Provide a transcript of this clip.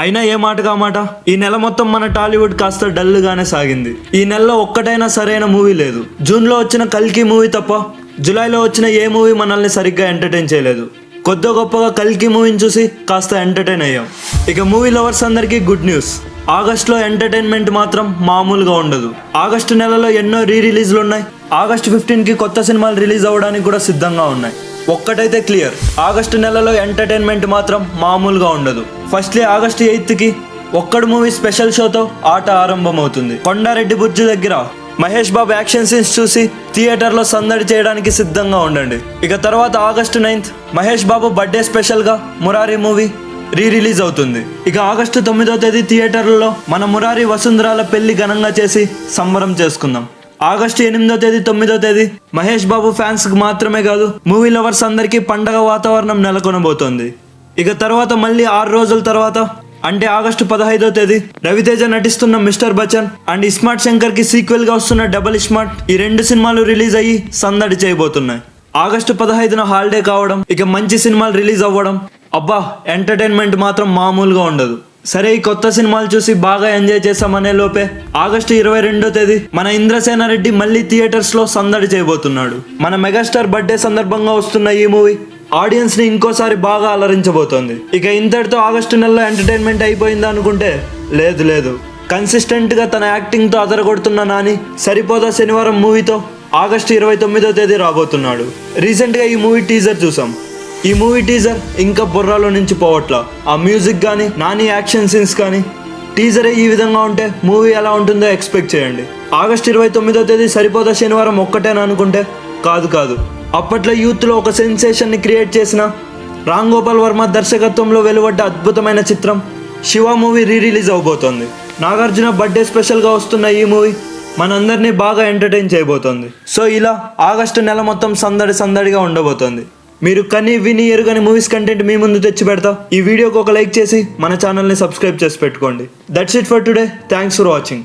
అయినా ఏ మాటగా మాట ఈ నెల మొత్తం మన టాలీవుడ్ కాస్త డల్ గానే సాగింది. ఈ నెలలో ఒక్కటైనా సరైన మూవీ లేదు. జూన్ లో వచ్చిన కల్కి మూవీ తప్ప జూలైలో వచ్చిన ఏ మూవీ మనల్ని సరిగ్గా ఎంటర్టైన్ చేయలేదు. కొద్ది గొప్పగా కల్కి మూవీని చూసి కాస్త ఎంటర్టైన్ అయ్యాం. ఇక మూవీ లవర్స్ అందరికీ గుడ్ న్యూస్, ఆగస్టులో ఎంటర్టైన్మెంట్ మాత్రం మామూలుగా ఉండదు. ఆగస్టు నెలలో ఎన్నో రిలీజ్లు ఉన్నాయి. ఆగస్టు 15కి కొత్త సినిమాలు రిలీజ్ అవ్వడానికి కూడా సిద్ధంగా ఉన్నాయి. ఒక్కటైతే క్లియర్, ఆగస్టు నెలలో ఎంటర్టైన్మెంట్ మాత్రం మామూలుగా ఉండదు. ఫస్ట్లీ ఆగస్టు 8కి ఒక్కడు మూవీ స్పెషల్ షోతో ఆట ఆరంభమవుతుంది. కొండారెడ్డి బుర్జు దగ్గర మహేష్ బాబు యాక్షన్ సీన్స్ చూసి థియేటర్లో సందడి చేయడానికి సిద్ధంగా ఉండండి. ఇక తర్వాత August 9th Mahesh Babu birthday స్పెషల్గా మురారి మూవీ రిలీజ్ అవుతుంది. ఇక ఆగస్టు 9వ తేదీ థియేటర్లలో మన మురారి వసుంధరాల పెళ్లి ఘనంగా చేసి సంబరం చేసుకుందాం. ఆగస్టు 8వ తేదీ 9వ తేదీ మహేష్ బాబు ఫ్యాన్స్ కి మాత్రమే కాదు, మూవీ లవర్స్ అందరికీ పండగ వాతావరణం నెలకొనబోతోంది. ఇక తర్వాత మళ్ళీ 6 రోజుల తర్వాత అంటే ఆగస్టు 15వ తేదీ రవితేజ నటిస్తున్న మిస్టర్ బచ్చన్ అండ్ ఇస్మార్ట్ శంకర్ కి సీక్వెల్ గా వస్తున్న డబుల్ ఇస్మార్ట్, ఈ 2 సినిమాలు రిలీజ్ అయ్యి సందడి చేయబోతున్నాయి. ఆగస్టు 15న హాలిడే కావడం, ఇక మంచి సినిమాలు రిలీజ్ అవ్వడం, అబ్బా ఎంటర్టైన్మెంట్ మాత్రం మామూలుగా ఉండదు. సరే, ఈ కొత్త సినిమాలు చూసి బాగా ఎంజాయ్ చేసామనే లోపే ఆగస్టు 22వ తేదీ మన ఇంద్రసేన రెడ్డి మళ్ళీ థియేటర్స్ లో సందడి చేయబోతున్నాడు. మన మెగాస్టార్ బర్త్డే సందర్భంగా వస్తున్న ఈ మూవీ ఆడియన్స్ ని ఇంకోసారి బాగా అలరించబోతోంది. ఇక ఇంతటితో ఆగస్టు నెలలో ఎంటర్టైన్మెంట్ అయిపోయిందా అనుకుంటే లేదు. కన్సిస్టెంట్ గా తన యాక్టింగ్ తో అదరగొడుతున్న నాని సరిపోదా శనివారం మూవీతో ఆగస్టు 29వ తేదీ రాబోతున్నాడు. రీసెంట్ గా ఈ మూవీ టీజర్ చూసాం. ఈ మూవీ టీజర్ ఇంకా బుర్రాలో నుంచి పోవట్లా. ఆ మ్యూజిక్ కానీ నాని యాక్షన్ సీన్స్ కానీ టీజరే ఈ విధంగా ఉంటే మూవీ ఎలా ఉంటుందో ఎక్స్పెక్ట్ చేయండి. ఆగస్టు 29వ తేదీ సరిపోదా శనివారం ఒక్కటేనా అనుకుంటే కాదు. అప్పట్లో యూత్లో ఒక సెన్సేషన్ని క్రియేట్ చేసిన రామ్ గోపాల్ వర్మ దర్శకత్వంలో వెలువడ్డ అద్భుతమైన చిత్రం శివ మూవీ రిలీజ్ అవబోతోంది. నాగార్జున బర్త్డే స్పెషల్గా వస్తున్న ఈ మూవీ మనందరినీ బాగా ఎంటర్టైన్ చేయబోతోంది. సో ఇలా ఆగస్టు నెల మొత్తం సందడిగా ఉండబోతోంది. మీరు కని విని ఎరుగని మూవీస్ కంటెంట్ మీ ముందు తెచ్చి పెడతా. ఈ వీడియోకి ఒక లైక్ చేసి మన ఛానల్ని సబ్స్క్రైబ్ చేసి పెట్టుకోండి. That's it for today. Thanks for watching.